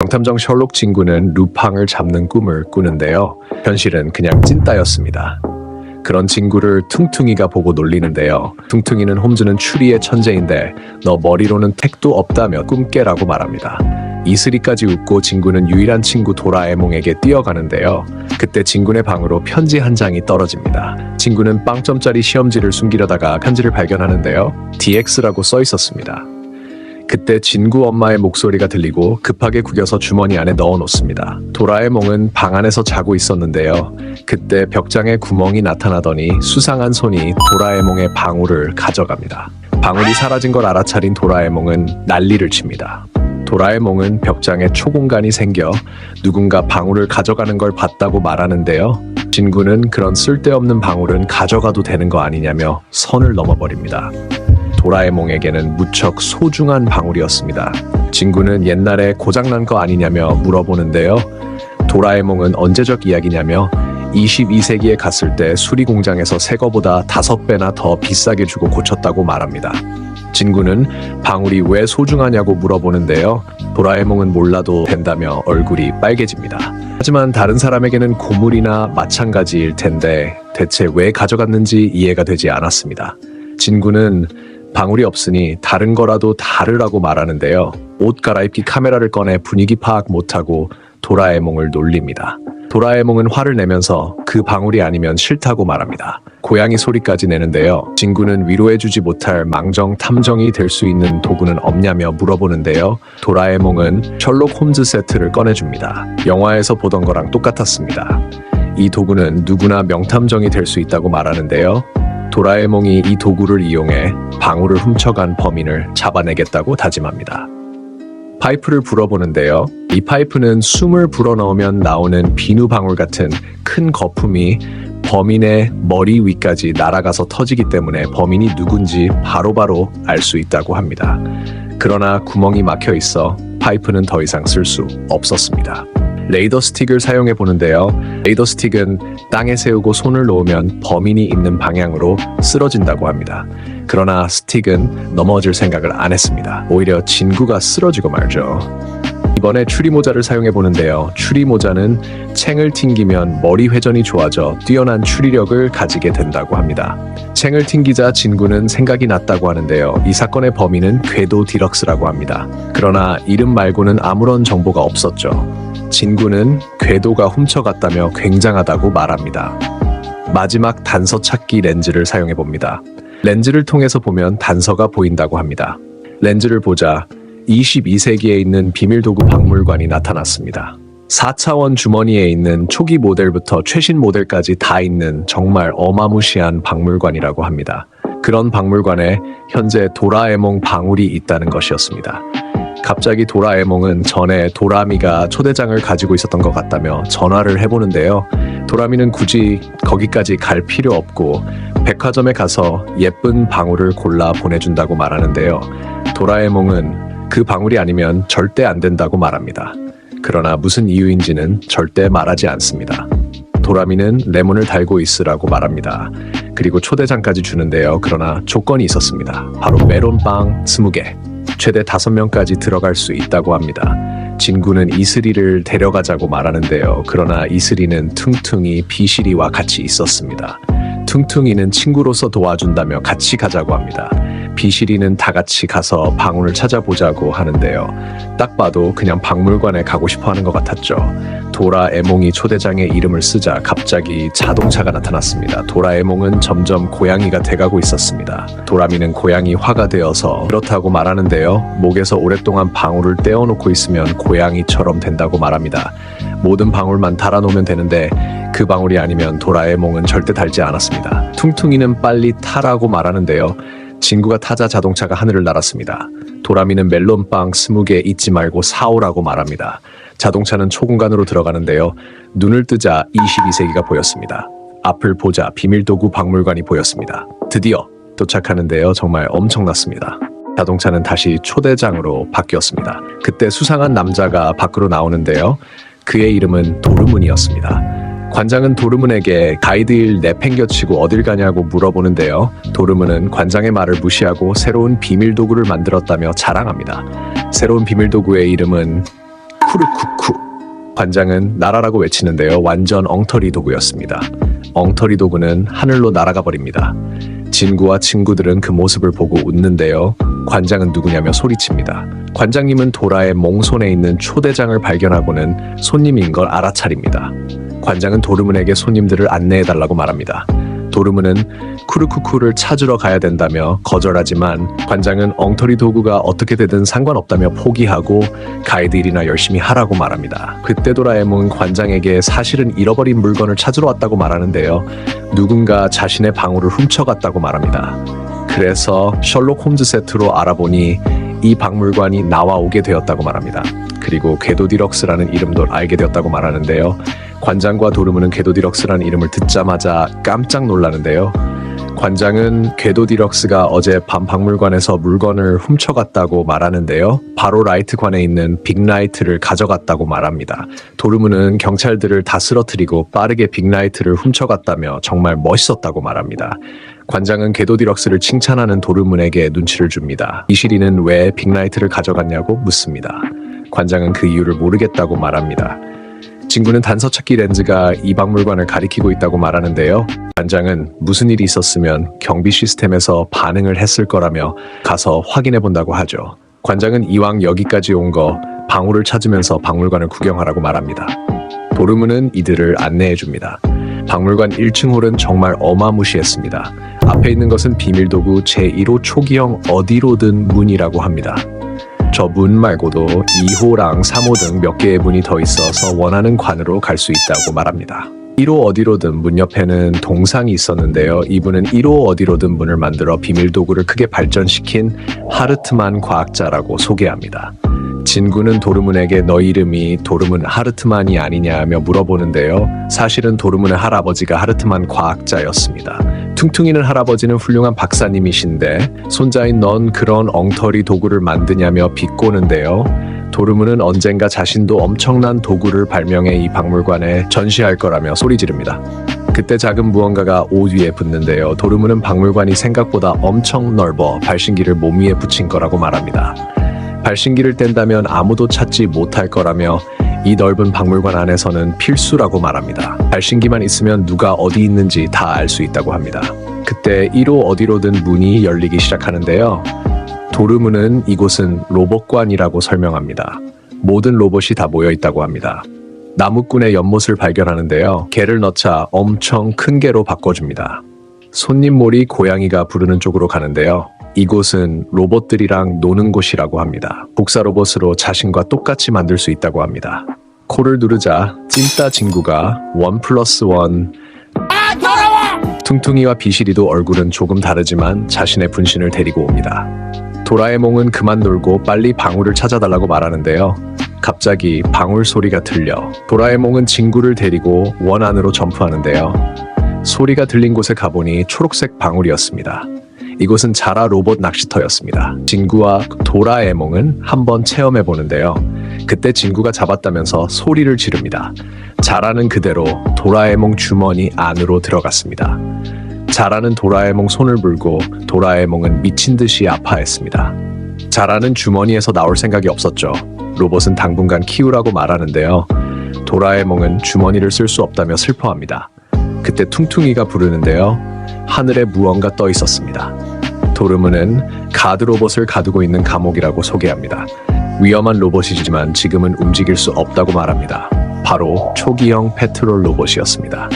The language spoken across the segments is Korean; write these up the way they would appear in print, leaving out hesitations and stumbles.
명탐정 셜록 진구는 루팡을 잡는 꿈을 꾸는데요. 현실은 그냥 찐따였습니다. 그런 진구를 퉁퉁이가 보고 놀리는데요. 퉁퉁이는 홈즈는 추리의 천재인데 너 머리로는 택도 없다며 꿈 깨라고 말합니다. 이슬이까지 웃고 진구는 유일한 친구 도라에몽에게 뛰어가는데요. 그때 진구네 방으로 편지 한 장이 떨어집니다. 진구는 빵점짜리 시험지를 숨기려다가 편지를 발견하는데요. DX라고 써 있었습니다. 그때 진구 엄마의 목소리가 들리고 급하게 구겨서 주머니 안에 넣어놓습니다. 도라에몽은 방 안에서 자고 있었는데요. 그때 벽장에 구멍이 나타나더니 수상한 손이 도라에몽의 방울을 가져갑니다. 방울이 사라진 걸 알아차린 도라에몽은 난리를 칩니다. 도라에몽은 벽장에 초공간이 생겨 누군가 방울을 가져가는 걸 봤다고 말하는데요. 진구는 그런 쓸데없는 방울은 가져가도 되는 거 아니냐며 선을 넘어버립니다. 도라에몽에게는 무척 소중한 방울이었습니다. 진구는 옛날에 고장난 거 아니냐며 물어보는데요. 도라에몽은 언제적 이야기냐며 22세기에 갔을 때 수리공장에서 새 거보다 5배나 더 비싸게 주고 고쳤다고 말합니다. 진구는 방울이 왜 소중하냐고 물어보는데요. 도라에몽은 몰라도 된다며 얼굴이 빨개집니다. 하지만 다른 사람에게는 고물이나 마찬가지일 텐데 대체 왜 가져갔는지 이해가 되지 않았습니다. 진구는 방울이 없으니 다른 거라도 다르라고 말하는데요. 옷 갈아입기 카메라를 꺼내 분위기 파악 못하고 도라에몽을 놀립니다. 도라에몽은 화를 내면서 그 방울이 아니면 싫다고 말합니다. 고양이 소리까지 내는데요. 진구는 위로해주지 못할 망정 탐정이 될 수 있는 도구는 없냐며 물어보는데요. 도라에몽은 셜록 홈즈 세트를 꺼내줍니다. 영화에서 보던 거랑 똑같았습니다. 이 도구는 누구나 명탐정이 될 수 있다고 말하는데요. 도라에몽이 이 도구를 이용해 방울을 훔쳐간 범인을 잡아내겠다고 다짐합니다. 파이프를 불어보는데요. 이 파이프는 숨을 불어넣으면 나오는 비누방울 같은 큰 거품이 범인의 머리 위까지 날아가서 터지기 때문에 범인이 누군지 바로바로 알 수 있다고 합니다. 그러나 구멍이 막혀 있어 파이프는 더 이상 쓸 수 없었습니다. 레이더 스틱을 사용해 보는데요. 레이더 스틱은 땅에 세우고 손을 놓으면 범인이 있는 방향으로 쓰러진다고 합니다. 그러나 스틱은 넘어질 생각을 안 했습니다. 오히려 진구가 쓰러지고 말죠. 이번에 추리모자를 사용해 보는데요. 추리모자는 챙을 튕기면 머리 회전이 좋아져 뛰어난 추리력을 가지게 된다고 합니다. 챙을 튕기자 진구는 생각이 났다고 하는데요. 이 사건의 범인은 궤도 디럭스라고 합니다. 그러나 이름 말고는 아무런 정보가 없었죠. 진구는 궤도가 훔쳐갔다며 굉장하다고 말합니다. 마지막 단서 찾기 렌즈를 사용해 봅니다. 렌즈를 통해서 보면 단서가 보인다고 합니다. 렌즈를 보자 22세기에 있는 비밀도구 박물관이 나타났습니다. 4차원 주머니에 있는 초기 모델부터 최신 모델까지 다 있는 정말 어마무시한 박물관이라고 합니다. 그런 박물관에 현재 도라에몽 방울이 있다는 것이었습니다. 갑자기 도라에몽은 전에 도라미가 초대장을 가지고 있었던 것 같다며 전화를 해보는데요. 도라미는 굳이 거기까지 갈 필요 없고 백화점에 가서 예쁜 방울을 골라 보내준다고 말하는데요. 도라에몽은 그 방울이 아니면 절대 안 된다고 말합니다. 그러나 무슨 이유인지는 절대 말하지 않습니다. 도라미는 레몬을 달고 있으라고 말합니다. 그리고 초대장까지 주는데요. 그러나 조건이 있었습니다. 바로 멜론빵 20개. 최대 5명까지 들어갈 수 있다고 합니다. 진구는 이슬이를 데려가자고 말하는데요. 그러나 이슬이는 퉁퉁이 비실이와 같이 있었습니다. 퉁퉁이는 친구로서 도와준다며 같이 가자고 합니다. 비실이는 다 같이 가서 방울을 찾아보자고 하는데요. 딱 봐도 그냥 박물관에 가고 싶어 하는 것 같았죠. 도라에몽이 초대장에 이름을 쓰자 갑자기 자동차가 나타났습니다. 도라에몽은 점점 고양이가 돼가고 있었습니다. 도라미는 고양이 화가 되어서 그렇다고 말하는데요. 목에서 오랫동안 방울을 떼어놓고 있으면 고양이처럼 된다고 말합니다. 모든 방울만 달아놓으면 되는데 그 방울이 아니면 도라에몽은 절대 달지 않았습니다. 퉁퉁이는 빨리 타라고 말하는데요. 진구가 타자 자동차가 하늘을 날았습니다. 도라미는 멜론빵 20개 잊지 말고 사오라고 말합니다. 자동차는 초공간으로 들어가는데요. 눈을 뜨자 22세기가 보였습니다. 앞을 보자 비밀도구 박물관이 보였습니다. 드디어 도착하는데요. 정말 엄청났습니다. 자동차는 다시 초대장으로 바뀌었습니다. 그때 수상한 남자가 밖으로 나오는데요. 그의 이름은 도르문이었습니다. 관장은 도르문에게 가이드일 내팽겨치고 어딜 가냐고 물어보는데요. 도르문은 관장의 말을 무시하고 새로운 비밀도구를 만들었다며 자랑합니다. 새로운 비밀도구의 이름은 쿠르쿠쿠. 관장은 나라라고 외치는데요. 완전 엉터리 도구였습니다. 엉터리 도구는 하늘로 날아가 버립니다. 진구와 친구들은 그 모습을 보고 웃는데요. 관장은 누구냐며 소리칩니다. 관장님은 도라의 몽손에 있는 초대장을 발견하고는 손님인 걸 알아차립니다. 관장은 도르문에게 손님들을 안내해달라고 말합니다. 도르문은 쿠르쿠쿠를 찾으러 가야 된다며 거절하지만 관장은 엉터리 도구가 어떻게 되든 상관없다며 포기하고 가이드 일이나 열심히 하라고 말합니다. 그때 도라에몽은 관장에게 사실은 잃어버린 물건을 찾으러 왔다고 말하는데요. 누군가 자신의 방울을 훔쳐갔다고 말합니다. 그래서 셜록 홈즈 세트로 알아보니 이 박물관이 나와오게 되었다고 말합니다. 그리고 궤도 디럭스라는 이름도 알게 되었다고 말하는데요. 관장과 도르문은 궤도 디럭스라는 이름을 듣자마자 깜짝 놀라는데요. 관장은 궤도 디럭스가 어제 밤 박물관에서 물건을 훔쳐갔다고 말하는데요. 바로 라이트관에 있는 빅라이트를 가져갔다고 말합니다. 도르문은 경찰들을 다 쓰러뜨리고 빠르게 빅라이트를 훔쳐갔다며 정말 멋있었다고 말합니다. 관장은 궤도 디럭스를 칭찬하는 도르문에게 눈치를 줍니다. 이시리는 왜 빅라이트를 가져갔냐고 묻습니다. 관장은 그 이유를 모르겠다고 말합니다. 친구는 단서 찾기 렌즈가 이 박물관을 가리키고 있다고 말하는데요. 관장은 무슨 일이 있었으면 경비 시스템에서 반응을 했을 거라며 가서 확인해 본다고 하죠. 관장은 이왕 여기까지 온 거 방울을 찾으면서 박물관을 구경하라고 말합니다. 도르문은 이들을 안내해 줍니다. 박물관 1층 홀은 정말 어마무시했습니다. 앞에 있는 것은 비밀도구 제1호 초기형 어디로든 문이라고 합니다. 저 문 말고도 2호랑 3호 등 몇 개의 문이 더 있어서 원하는 관으로 갈 수 있다고 말합니다. 1호 어디로든 문 옆에는 동상이 있었는데요. 이분은 1호 어디로든 문을 만들어 비밀도구를 크게 발전시킨 하르트만 과학자라고 소개합니다. 진구는 도르문에게 너 이름이 도르문 하르트만이 아니냐며 물어보는데요. 사실은 도르문의 할아버지가 하르트만 과학자였습니다. 퉁퉁이는 할아버지는 훌륭한 박사님이신데 손자인 넌 그런 엉터리 도구를 만드냐며 비꼬는데요. 도르문은 언젠가 자신도 엄청난 도구를 발명해 이 박물관에 전시할 거라며 소리 지릅니다. 그때 작은 무언가가 옷 위에 붙는데요. 도르문은 박물관이 생각보다 엄청 넓어 발신기를 몸 위에 붙인 거라고 말합니다. 발신기를 뗀다면 아무도 찾지 못할 거라며 이 넓은 박물관 안에서는 필수라고 말합니다. 발신기만 있으면 누가 어디 있는지 다 알 수 있다고 합니다. 그때 1호 어디로든 문이 열리기 시작하는데요. 도르문은 이곳은 로봇관이라고 설명합니다. 모든 로봇이 다 모여 있다고 합니다. 나무꾼의 연못을 발견하는데요. 개를 넣자 엄청 큰 개로 바꿔줍니다. 손님몰이 고양이가 부르는 쪽으로 가는데요. 이곳은 로봇들이랑 노는 곳이라고 합니다. 복사 로봇으로 자신과 똑같이 만들 수 있다고 합니다. 코를 누르자 찐따 진구가 1+1 퉁퉁이와 비실이도 얼굴은 조금 다르지만 자신의 분신을 데리고 옵니다. 도라에몽은 그만 놀고 빨리 방울을 찾아달라고 말하는데요. 갑자기 방울 소리가 들려 도라에몽은 진구를 데리고 원 안으로 점프하는데요. 소리가 들린 곳에 가보니 초록색 방울이었습니다. 이곳은 자라 로봇 낚시터였습니다. 진구와 도라에몽은 한번 체험해 보는데요. 그때 진구가 잡았다면서 소리를 지릅니다. 자라는 그대로 도라에몽 주머니 안으로 들어갔습니다. 자라는 도라에몽 손을 물고 도라에몽은 미친 듯이 아파했습니다. 자라는 주머니에서 나올 생각이 없었죠. 로봇은 당분간 키우라고 말하는데요. 도라에몽은 주머니를 쓸 수 없다며 슬퍼합니다. 그때 퉁퉁이가 부르는데요. 하늘에 무언가 떠 있었습니다. 도르문은 가드 로봇을 가두고 있는 감옥이라고 소개합니다. 위험한 로봇이지만 지금은 움직일 수 없다고 말합니다. 바로 초기형 페트롤 로봇이었습니다.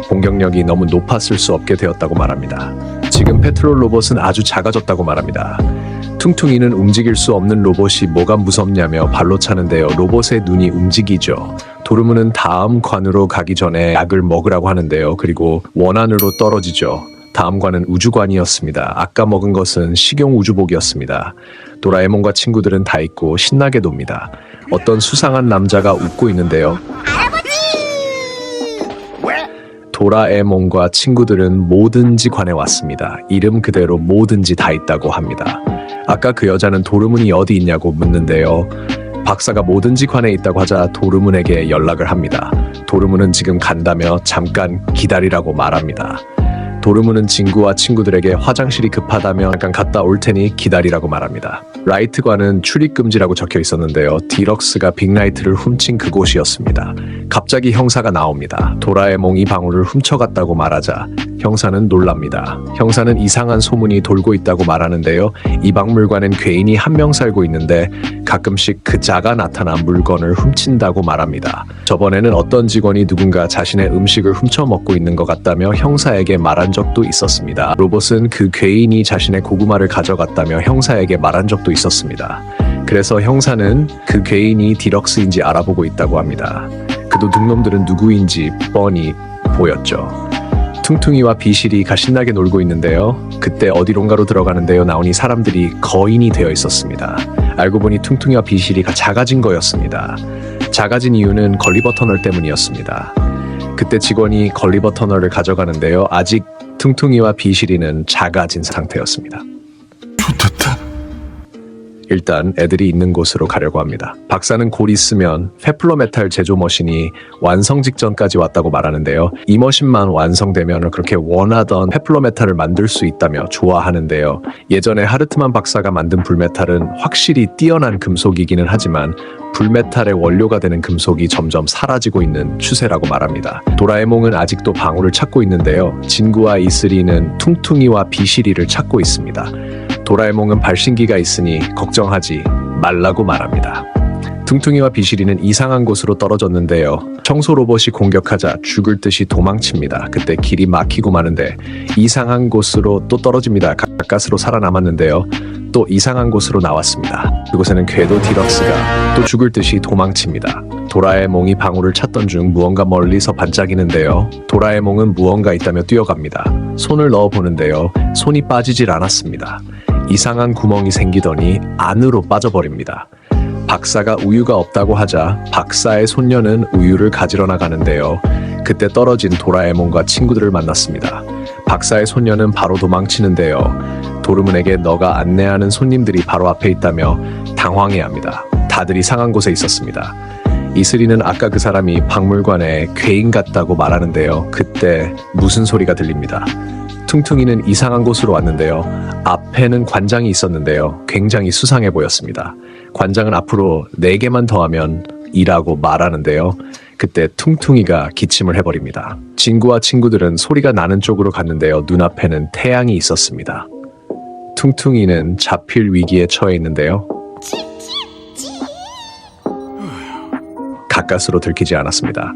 공격력이 너무 높았을 수 없게 되었다고 말합니다. 지금 페트롤 로봇은 아주 작아졌다고 말합니다. 퉁퉁이는 움직일 수 없는 로봇이 뭐가 무섭냐며 발로 차는데요. 로봇의 눈이 움직이죠. 도르문은 다음 관으로 가기 전에 약을 먹으라고 하는데요. 그리고 원안으로 떨어지죠. 다음 관은 우주관이었습니다. 아까 먹은 것은 식용 우주복이었습니다. 도라에몽과 친구들은 다 있고 신나게 놉니다. 어떤 수상한 남자가 웃고 있는데요. 도라에몽과 친구들은 뭐든지 관에 왔습니다. 이름 그대로 뭐든지 다 있다고 합니다. 아까 그 여자는 도르문이 어디 있냐고 묻는데요. 박사가 뭐든지 관에 있다고 하자 도르문에게 연락을 합니다. 도르문은 지금 간다며 잠깐 기다리라고 말합니다. 도르문은 진구와 친구들에게 화장실이 급하다며 잠깐 갔다 올 테니 기다리라고 말합니다. 라이트관은 출입금지라고 적혀 있었는데요. 디럭스가 빅라이트를 훔친 그곳이었습니다. 갑자기 형사가 나옵니다. 도라에몽이 방울을 훔쳐갔다고 말하자 형사는 놀랍니다. 형사는 이상한 소문이 돌고 있다고 말하는데요. 이 박물관엔 괴인이 한 명 살고 있는데 가끔씩 그 자가 나타나 물건을 훔친다고 말합니다. 저번에는 어떤 직원이 누군가 자신의 음식을 훔쳐 먹고 있는 것 같다며 형사에게 말한 적도 있었습니다. 로봇은 그 괴인이 자신의 고구마를 가져갔다며 형사에게 말한 적도 있었습니다. 그래서 형사는 그 괴인이 디럭스인지 알아보고 있다고 합니다. 그도 둥놈들은 누구인지 뻔히 보였죠. 퉁퉁이와 비실이가 신나게 놀고 있는데요. 그때 어디론가로 들어가는데요. 나오니 사람들이 거인이 되어 있었습니다. 알고 보니 퉁퉁이와 비실이가 작아진 거였습니다. 작아진 이유는 걸리버 터널 때문이었습니다. 그때 직원이 걸리버 터널을 가져가는데요. 아직 퉁퉁이와 비실이는 작아진 상태였습니다. 좋겠다. 일단 애들이 있는 곳으로 가려고 합니다. 박사는 곧 있으면 페플로메탈 제조 머신이 완성 직전까지 왔다고 말하는데요. 이 머신만 완성되면 그렇게 원하던 페플로메탈을 만들 수 있다며 좋아하는데요. 예전에 하르트만 박사가 만든 불메탈은 확실히 뛰어난 금속이기는 하지만 불메탈의 원료가 되는 금속이 점점 사라지고 있는 추세라고 말합니다. 도라에몽은 아직도 방울을 찾고 있는데요. 진구와 이슬이는 퉁퉁이와 비실이를 찾고 있습니다. 도라에몽은 발신기가 있으니 걱정하지 말라고 말합니다. 퉁퉁이와 비실이는 이상한 곳으로 떨어졌는데요. 청소 로봇이 공격하자 죽을 듯이 도망칩니다. 그때 길이 막히고 마는데 이상한 곳으로 또 떨어집니다. 가까스로 살아남았는데요. 또 이상한 곳으로 나왔습니다. 그곳에는 궤도 디럭스가 또 죽을 듯이 도망칩니다. 도라에몽이 방울을 찾던 중 무언가 멀리서 반짝이는데요. 도라에몽은 무언가 있다며 뛰어갑니다. 손을 넣어보는데요. 손이 빠지질 않았습니다. 이상한 구멍이 생기더니 안으로 빠져버립니다. 박사가 우유가 없다고 하자 박사의 손녀는 우유를 가지러 나가는데요. 그때 떨어진 도라에몽과 친구들을 만났습니다. 박사의 손녀는 바로 도망치는데요. 도르문에게 너가 안내하는 손님들이 바로 앞에 있다며 당황해합니다. 다들 이상한 곳에 있었습니다. 이슬이는 아까 그 사람이 박물관에 괴인 같다고 말하는데요. 그때 무슨 소리가 들립니다. 퉁퉁이는 이상한 곳으로 왔는데요. 앞에는 관장이 있었는데요. 굉장히 수상해 보였습니다. 관장은 앞으로 4개만 더하면 이라고 말하는데요. 그때 퉁퉁이가 기침을 해버립니다. 진구와 친구들은 소리가 나는 쪽으로 갔는데요. 눈앞에는 태양이 있었습니다. 퉁퉁이는 잡힐 위기에 처해 있는데요. 가까스로 들키지 않았습니다.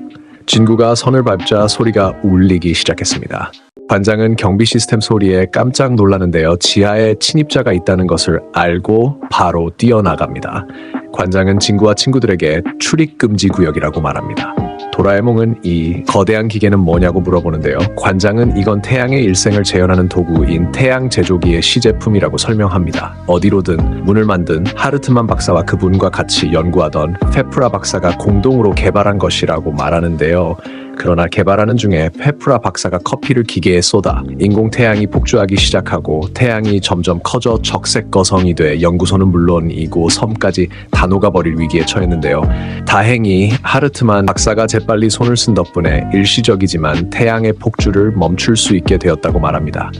진구가 선을 밟자 소리가 울리기 시작했습니다. 관장은 경비 시스템 소리에 깜짝 놀라는데요. 지하에 침입자가 있다는 것을 알고 바로 뛰어나갑니다. 관장은 진구와 친구들에게 출입금지 구역이라고 말합니다. 도라에몽은 이 거대한 기계는 뭐냐고 물어보는데요. 관장은 이건 태양의 일생을 재현하는 도구인 태양 제조기의 시제품이라고 설명합니다. 어디로든 문을 만든 하르트만 박사와 그분과 같이 연구하던 페프라 박사가 공동으로 개발한 것이라고 말하는데요. 그러나 개발하는 중에 페프라 박사가 커피를 기계에 쏟아 인공태양이 폭주하기 시작하고 태양이 점점 커져 적색 거성이 돼 연구소는 물론이고 섬까지 다 녹아버릴 위기에 처했는데요. 다행히 하르트만 박사가 재빨리 손을 쓴 덕분에 일시적이지만 태양의 폭주를 멈출 수 있게 되었다고 말합니다.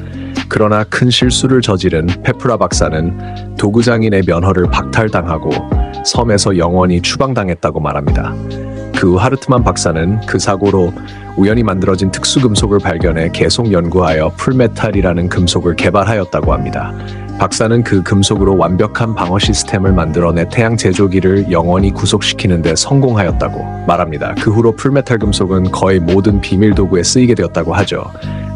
그러나 큰 실수를 저지른 페프라 박사는 도구장인의 면허를 박탈당하고 섬에서 영원히 추방당했다고 말합니다. 그 후 하르트만 박사는 그 사고로 우연히 만들어진 특수금속을 발견해 계속 연구하여 풀메탈이라는 금속을 개발하였다고 합니다. 박사는 그 금속으로 완벽한 방어 시스템을 만들어내 태양 제조기를 영원히 구속시키는 데 성공하였다고 말합니다. 그 후로 풀메탈 금속은 거의 모든 비밀 도구에 쓰이게 되었다고 하죠.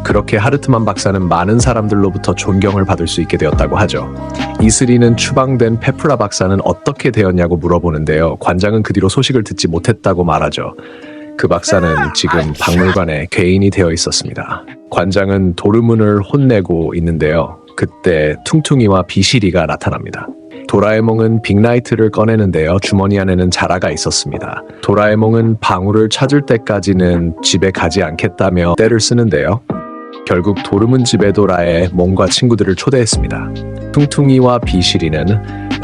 그렇게 하르트만 박사는 많은 사람들로부터 존경을 받을 수 있게 되었다고 하죠. 이슬이는 추방된 페프라 박사는 어떻게 되었냐고 물어보는데요. 관장은 그 뒤로 소식을 듣지 못했다고 말하죠. 그 박사는 지금 박물관에 괴인이 되어 있었습니다. 관장은 도르문을 혼내고 있는데요. 그때 퉁퉁이와 비실이가 나타납니다. 도라에몽은 빅라이트를 꺼내는데요. 주머니 안에는 자라가 있었습니다. 도라에몽은 방울을 찾을 때까지는 집에 가지 않겠다며 떼를 쓰는데요. 결국 도르문 집에 도라에 몽과 친구들을 초대했습니다. 퉁퉁이와 비실이는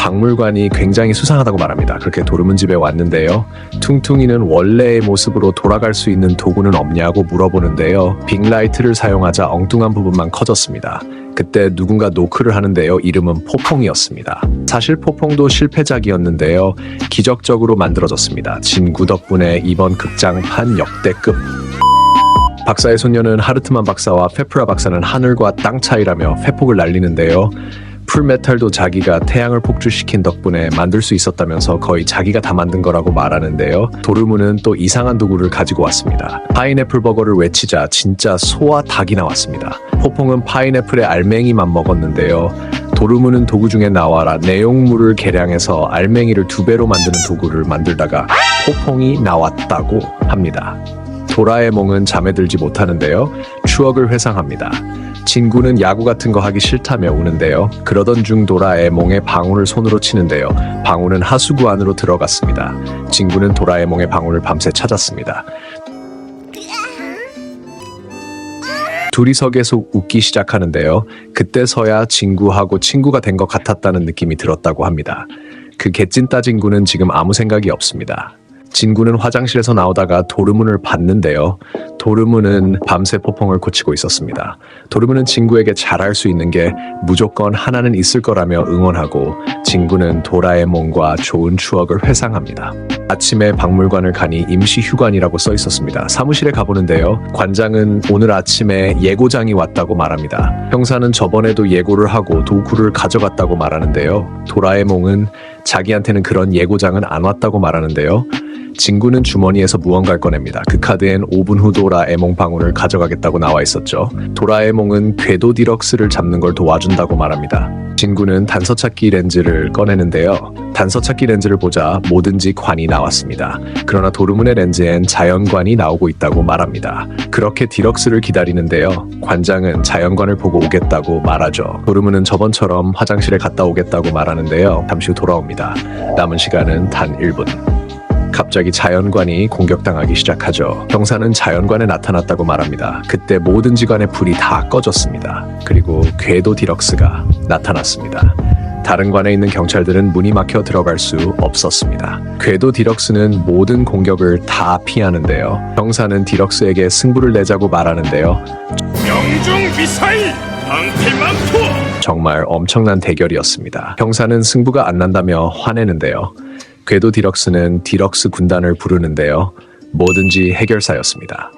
박물관이 굉장히 수상하다고 말합니다. 그렇게 도르문 집에 왔는데요. 퉁퉁이는 원래의 모습으로 돌아갈 수 있는 도구는 없냐고 물어보는데요. 빅라이트를 사용하자 엉뚱한 부분만 커졌습니다. 그때 누군가 노크를 하는데요. 이름은 포퐁이었습니다. 사실 포퐁도 실패작이었는데요. 기적적으로 만들어졌습니다. 진구 덕분에 이번 극장판 역대급. 박사의 손녀는 하르트만 박사와 페프라 박사는 하늘과 땅 차이라며 회폭을 날리는데요. 풀메탈도 자기가 태양을 폭주시킨 덕분에 만들 수 있었다면서 거의 자기가 다 만든 거라고 말하는데요. 도르문은 또 이상한 도구를 가지고 왔습니다. 파인애플 버거를 외치자 진짜 소와 닭이 나왔습니다. 포퐁은 파인애플의 알맹이만 먹었는데요. 도르문은 도구 중에 나와라 내용물을 계량해서 알맹이를 2배로 만드는 도구를 만들다가 포퐁이 나왔다고 합니다. 도라에몽은 잠에 들지 못하는데요. 추억을 회상합니다. 진구는 야구 같은 거 하기 싫다며 우는데요. 그러던 중 도라에몽의 방울을 손으로 치는데요. 방울은 하수구 안으로 들어갔습니다. 진구는 도라에몽의 방울을 밤새 찾았습니다. 둘이서 계속 웃기 시작하는데요. 그때서야 진구하고 친구가 된 것 같았다는 느낌이 들었다고 합니다. 그 개찐따 진구는 지금 아무 생각이 없습니다. 진구는 화장실에서 나오다가 도르문을 봤는데요. 도르문은 밤새 포퐁을 고치고 있었습니다. 도르문은 진구에게 잘할 수 있는 게 무조건 하나는 있을 거라며 응원하고 진구는 도라에몽과 좋은 추억을 회상합니다. 아침에 박물관을 가니 임시 휴관이라고 써 있었습니다. 사무실에 가보는데요. 관장은 오늘 아침에 예고장이 왔다고 말합니다. 형사는 저번에도 예고를 하고 도구를 가져갔다고 말하는데요. 도라에몽은 자기한테는 그런 예고장은 안 왔다고 말하는데요. 진구는 주머니에서 무언가를 꺼냅니다. 그 카드엔 5분 후 도라에몽 방울을 가져가겠다고 나와 있었죠. 도라에몽은 궤도 디럭스를 잡는 걸 도와준다고 말합니다. 진구는 단서찾기 렌즈를 꺼내는데요. 단서찾기 렌즈를 보자 뭐든지 관이 나왔습니다. 그러나 도르문의 렌즈엔 자연관이 나오고 있다고 말합니다. 그렇게 디럭스를 기다리는데요. 관장은 자연관을 보고 오겠다고 말하죠. 도르문은 저번처럼 화장실에 갔다 오겠다고 말하는데요. 잠시 후 돌아옵니다. 남은 시간은 단 1분. 갑자기 자연관이 공격당하기 시작하죠. 형사는 자연관에 나타났다고 말합니다. 그때 모든 기관의 불이 다 꺼졌습니다. 그리고 궤도 디럭스가 나타났습니다. 다른 관에 있는 경찰들은 문이 막혀 들어갈 수 없었습니다. 궤도 디럭스는 모든 공격을 다 피하는데요. 형사는 디럭스에게 승부를 내자고 말하는데요. 명중 미사일 방패망토! 정말 엄청난 대결이었습니다. 형사는 승부가 안 난다며 화내는데요. 궤도 디럭스는 디럭스 군단을 부르는데요. 뭐든지 해결사였습니다.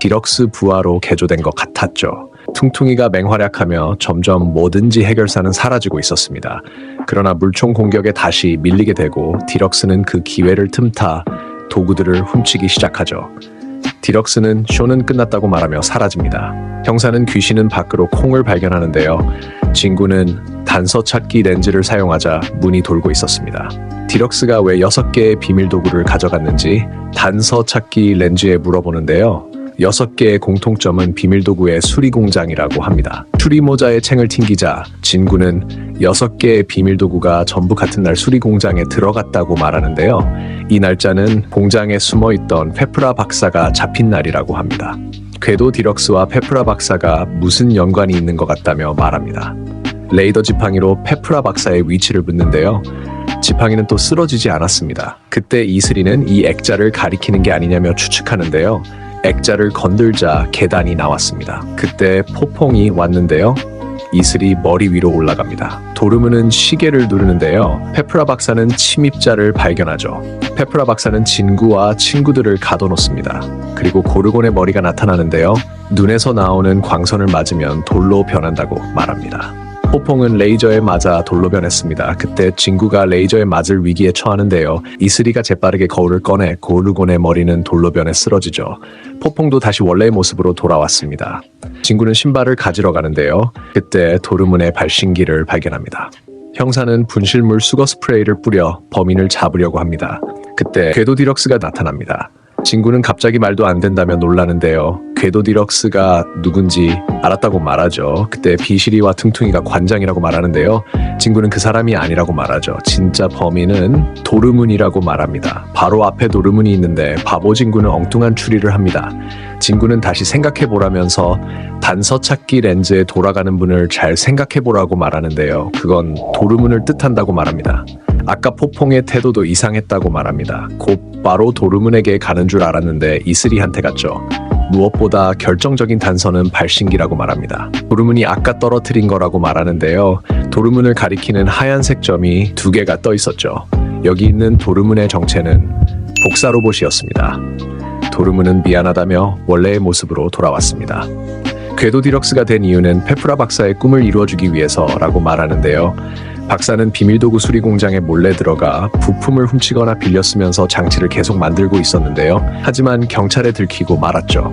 디럭스 부하로 개조된 것 같았죠. 퉁퉁이가 맹활약하며 점점 뭐든지 해결사는 사라지고 있었습니다. 그러나 물총 공격에 다시 밀리게 되고 디럭스는 그 기회를 틈타 도구들을 훔치기 시작하죠. 디럭스는 쇼는 끝났다고 말하며 사라집니다. 형사는 귀신은 밖으로 콩을 발견하는데요. 진구는 단서찾기 렌즈를 사용하자 문이 돌고 있었습니다. 디럭스가 왜 6개의 비밀 도구를 가져갔는지 단서찾기 렌즈에 물어보는데요. 6개의 공통점은 비밀 도구의 수리 공장이라고 합니다. 수리 모자에 챙을 튕기자 진구는 6개의 비밀 도구가 전부 같은 날 수리 공장에 들어갔다고 말하는데요. 이 날짜는 공장에 숨어있던 페프라 박사가 잡힌 날이라고 합니다. 궤도 디럭스와 페프라 박사가 무슨 연관이 있는 것 같다며 말합니다. 레이더 지팡이로 페프라 박사의 위치를 묻는데요. 지팡이는 또 쓰러지지 않았습니다. 그때 이슬이는 이 액자를 가리키는 게 아니냐며 추측하는데요. 액자를 건들자 계단이 나왔습니다. 그때 포퐁이 왔는데요. 이슬이 머리 위로 올라갑니다. 도르문은 시계를 누르는데요. 페프라 박사는 침입자를 발견하죠. 페프라 박사는 진구와 친구들을 가둬놓습니다. 그리고 고르곤의 머리가 나타나는데요. 눈에서 나오는 광선을 맞으면 돌로 변한다고 말합니다. 포퐁은 레이저에 맞아 돌로 변했습니다. 그때 진구가 레이저에 맞을 위기에 처하는데요. 이슬이가 재빠르게 거울을 꺼내 고르곤의 머리는 돌로 변해 쓰러지죠. 포퐁도 다시 원래의 모습으로 돌아왔습니다. 진구는 신발을 가지러 가는데요. 그때 도르문의 발신기를 발견합니다. 형사는 분실물 수거 스프레이를 뿌려 범인을 잡으려고 합니다. 그때 궤도 디럭스가 나타납니다. 진구는 갑자기 말도 안 된다며 놀라는데요. 궤도 디럭스가 누군지 알았다고 말하죠. 그때 비실이와 퉁퉁이가 관장이라고 말하는데요. 진구는 그 사람이 아니라고 말하죠. 진짜 범인은 도르문이라고 말합니다. 바로 앞에 도르문이 있는데 바보 진구는 엉뚱한 추리를 합니다. 진구는 다시 생각해보라면서 단서 찾기 렌즈에 돌아가는 분을 잘 생각해보라고 말하는데요. 그건 도르문을 뜻한다고 말합니다. 아까 포퐁의 태도도 이상했다고 말합니다. 곧바로 도르문에게 가는 줄 알았는데 이슬이한테 갔죠. 무엇보다 결정적인 단서는 발신기라고 말합니다. 도르문이 아까 떨어뜨린 거라고 말하는데요. 도르문을 가리키는 하얀색 점이 2개가 떠 있었죠. 여기 있는 도르문의 정체는 복사 로봇이었습니다. 도르문은 미안하다며 원래의 모습으로 돌아왔습니다. 궤도 디럭스가 된 이유는 페프라 박사의 꿈을 이루어주기 위해서라고 말하는데요. 박사는 비밀도구 수리 공장에 몰래 들어가 부품을 훔치거나 빌려 쓰면서 장치를 계속 만들고 있었는데요. 하지만 경찰에 들키고 말았죠.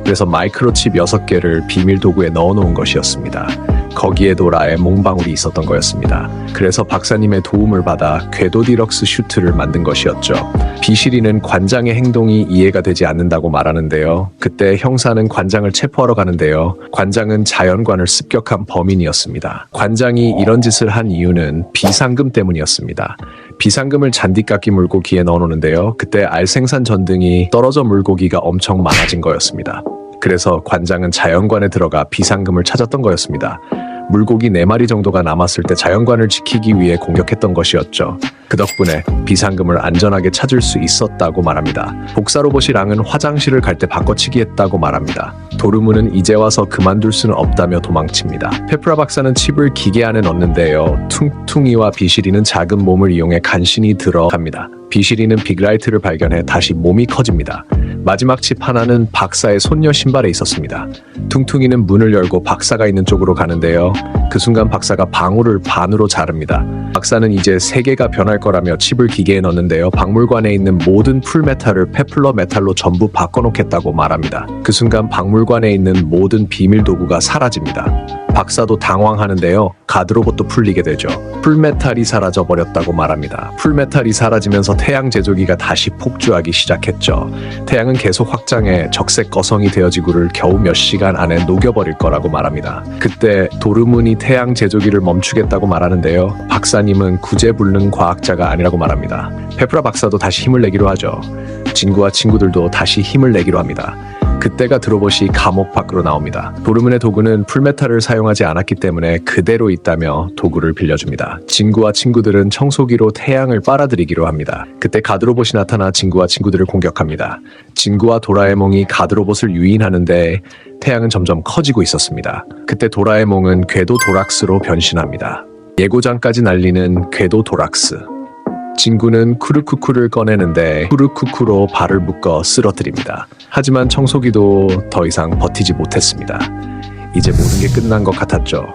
그래서 마이크로칩 6개를 비밀도구에 넣어놓은 것이었습니다. 거기에도 라의 몽방울이 있었던 거였습니다. 그래서 박사님의 도움을 받아 궤도 디럭스 슈트를 만든 것이었죠. 비실이는 관장의 행동이 이해가 되지 않는다고 말하는데요. 그때 형사는 관장을 체포하러 가는데요. 관장은 자연관을 습격한 범인이었습니다. 관장이 이런 짓을 한 이유는 비상금 때문이었습니다. 비상금을 잔디깎이 물고기에 넣어놓는데요. 그때 알생산 전등이 떨어져 물고기가 엄청 많아진 거였습니다. 그래서 관장은 자연관에 들어가 비상금을 찾았던 거였습니다. 물고기 4마리 정도가 남았을 때 자연관을 지키기 위해 공격했던 것이었죠. 그 덕분에 비상금을 안전하게 찾을 수 있었다고 말합니다. 복사 로봇이 랑은 화장실을 갈 때 바꿔치기 했다고 말합니다. 도르문은 이제 와서 그만둘 수는 없다며 도망칩니다. 페프라 박사는 칩을 기계 안에 넣는데요. 퉁퉁이와 비실이는 작은 몸을 이용해 간신히 들어갑니다. 비실이는 빅라이트를 발견해 다시 몸이 커집니다. 마지막 칩 하나는 박사의 손녀 신발에 있었습니다. 퉁퉁이는 문을 열고 박사가 있는 쪽으로 가는데요. 그 순간 박사가 방울을 반으로 자릅니다. 박사는 이제 세계가 변할 거라며 칩을 기계에 넣는데요. 박물관에 있는 모든 풀메탈을 페플러 메탈로 전부 바꿔놓겠다고 말합니다. 그 순간 박물관에 있는 모든 비밀 도구가 사라집니다. 박사도 당황하는데요. 가드로봇도 풀리게 되죠. 풀메탈이 사라져버렸다고 말합니다. 풀메탈이 사라지면서 태양 제조기가 다시 폭주하기 시작했죠. 태양은 계속 확장해 적색 거성이 되어 지구를 겨우 몇 시간 안에 녹여버릴 거라고 말합니다. 그때 도르문이 태양 제조기를 멈추겠다고 말하는데요. 박사님은 구제불능 과학자가 아니라고 말합니다. 페프라 박사도 다시 힘을 내기로 하죠. 진구와 친구들도 다시 힘을 내기로 합니다. 그때가 드로봇이 감옥 밖으로 나옵니다. 도르문의 도구는 풀메탈을 사용하지 않았기 때문에 그대로 있다며 도구를 빌려줍니다. 진구와 친구들은 청소기로 태양을 빨아들이기로 합니다. 그때 가드로봇이 나타나 진구와 친구들을 공격합니다. 진구와 도라에몽이 가드로봇을 유인하는데 태양은 점점 커지고 있었습니다. 그때 도라에몽은 궤도 도락스로 변신합니다. 예고장까지 날리는 궤도 도락스. 진구는 쿠르쿠쿠를 꺼내는데 쿠르쿠쿠로 발을 묶어 쓰러뜨립니다. 하지만 청소기도 더 이상 버티지 못했습니다. 이제 모든 게 끝난 것 같았죠.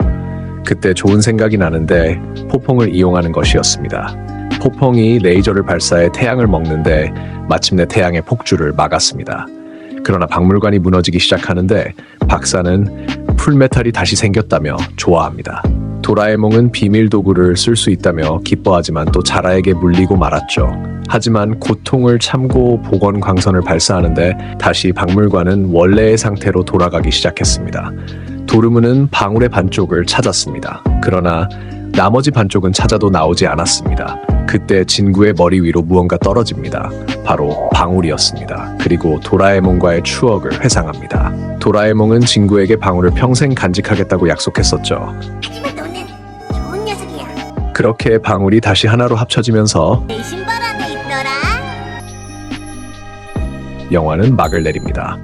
그때 좋은 생각이 나는데 포퐁을 이용하는 것이었습니다. 포퐁이 레이저를 발사해 태양을 먹는데 마침내 태양의 폭주를 막았습니다. 그러나 박물관이 무너지기 시작하는데 박사는 풀메탈이 다시 생겼다며 좋아합니다. 도라에몽은 비밀 도구를 쓸 수 있다며 기뻐하지만 또 자라에게 물리고 말았죠. 하지만 고통을 참고 복원 광선을 발사하는데 다시 박물관은 원래의 상태로 돌아가기 시작했습니다. 도르문은 방울의 반쪽을 찾았습니다. 그러나 나머지 반쪽은 찾아도 나오지 않았습니다. 그때 진구의 머리 위로 무언가 떨어집니다. 바로 방울이었습니다. 그리고 도라에몽과의 추억을 회상합니다. 도라에몽은 진구에게 방울을 평생 간직하겠다고 약속했었죠. 하지만 너는 좋은 녀석이야. 그렇게 방울이 다시 하나로 합쳐지면서 내 신발 안에 있더라. 영화는 막을 내립니다.